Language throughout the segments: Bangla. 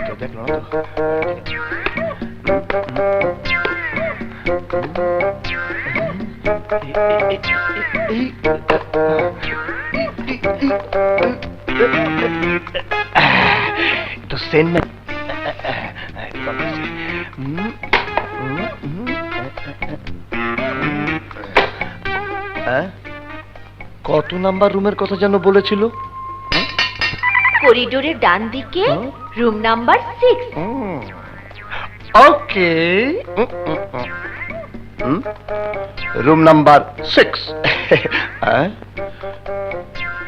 কেউ দেখলো না তো? তো সেন না কত নাম্বার রুমের কথা যেন বলেছিল? করিডোরের ডান দিকে room number 6। Okay, room number 6।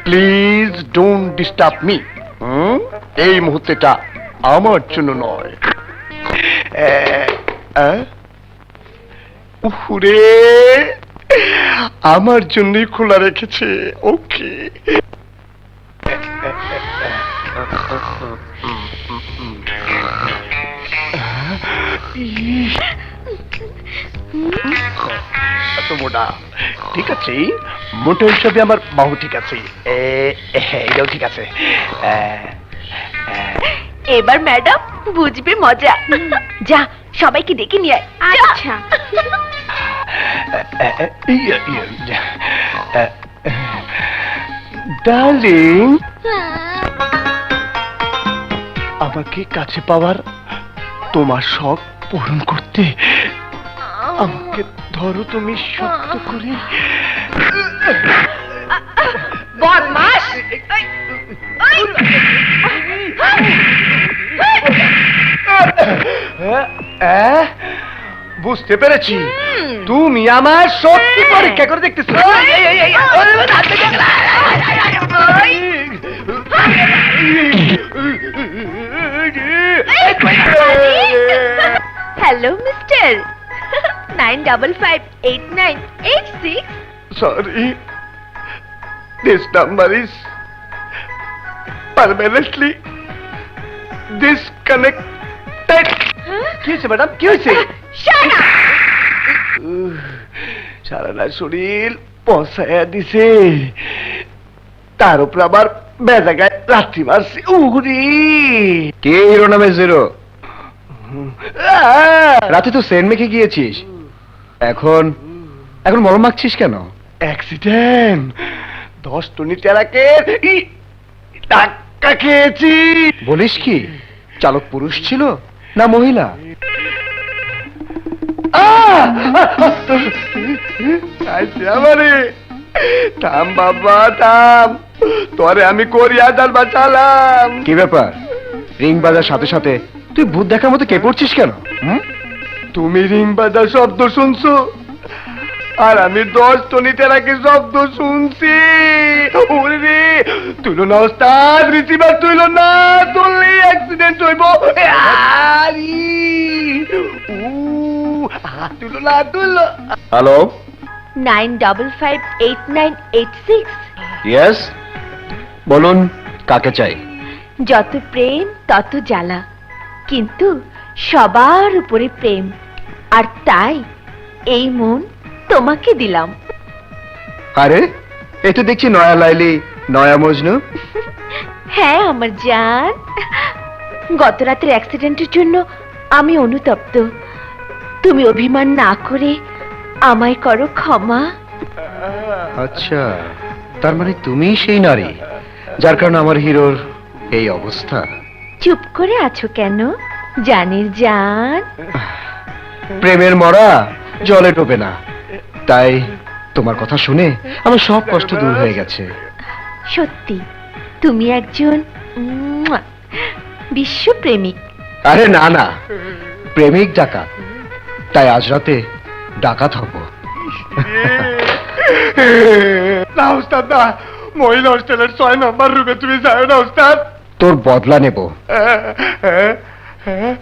Please don't disturb me. এই মুহূর্তেটা আমার জন্য নয়। উহুরে, আমার জন্যই খোলা রেখেছে। ওকে, এত মোটা ঠিক আছে, মোটা হিসাবে আমার বাহু ঠিক আছে, এটাও ঠিক আছে। এবার ম্যাডাম বুঝবে মজা। যা সবাইকে ডেকে নিয়ে আয়। আচ্ছা। ডার্লিং, আমাকে কাছে পাওয়ার তোমার শখ পূরণ করতে আমাকে ধরো তুমি শক্ত করে। বদমাশ! বুঝতে পেরেছি, তুমি আমার শক্তি পরীক্ষা করে দেখতেছো। Hello mister, 9558986। Sorry, this number is permanently disconnected. কি হয়েছে ম্যাডাম, কি হয়েছে? সারা না শরীর পচায়া দিছে, তার উপর আবার বেজাগায় লাথি মারছি। উহুরি, কে হিরো নামে জিরো? রাতে তো সেন্ট মেখে গিয়েছিস, এখন মলম মাখছিস কেন? অ্যাক্সিডেন্ট, 10 টনি টেরাকে ধাক্কা খেয়েছি। বলিস কি? চালক পুরুষ ছিল না মহিলা? আমারে থাম বাবা থাম, তোরে আমি কোরিয়া জাল বাঁচালাম। কি ব্যাপার, রিং বাজার সাথে সাথে তুই ভূত দেখার মতো কে পড়ছিস কেন? তুমি রিং বাজার শব্দ শুনছো, আর আমি 10 টনি টেরাকে শব্দ শুনছি। ওরে তুইল না ওস্তাদ, রিসিভার তুইল না, তুললে অ্যাক্সিডেন্ট হইব। তুইল না, তুইল। হ্যালো, 9558986। ইয়েস, বলুন কাকে চাই? যত প্রেম তত জ্বালা, কিন্তু সবার উপরে প্রেম, আর তাই এই মন তোমাকে দিলাম। আরে এই তো দেখছি নয়া লাইলি নয়া মজনু। হ্যাঁ আমার জান, গত রাতের অ্যাক্সিডেন্টের জন্য আমি অনুতপ্ত। তুমি অভিমান না করে আমায় করো ক্ষমা। আচ্ছা, তার মানে তুমি সেই নারী যার কারণে আমার হিরোর এই অবস্থা। চুপ করে আছো কেন জানের জান? প্রেমের মরা জলে ডোবে না, তাই তোমার কথা শুনে আমার সব কষ্ট দূর হয়ে গেছে। সত্যি তুমি একজন বিশ্বপ্রেমিক। আরে না না, প্রেমিক ডাকাত, তাই আজ রাতে ডাকাত হব। না ওস্তাদ না, মহিলা হোস্টেলের 6 নম্বর রুমে তুমি যাও না ওস্তাদ। তোর বদলা নেব।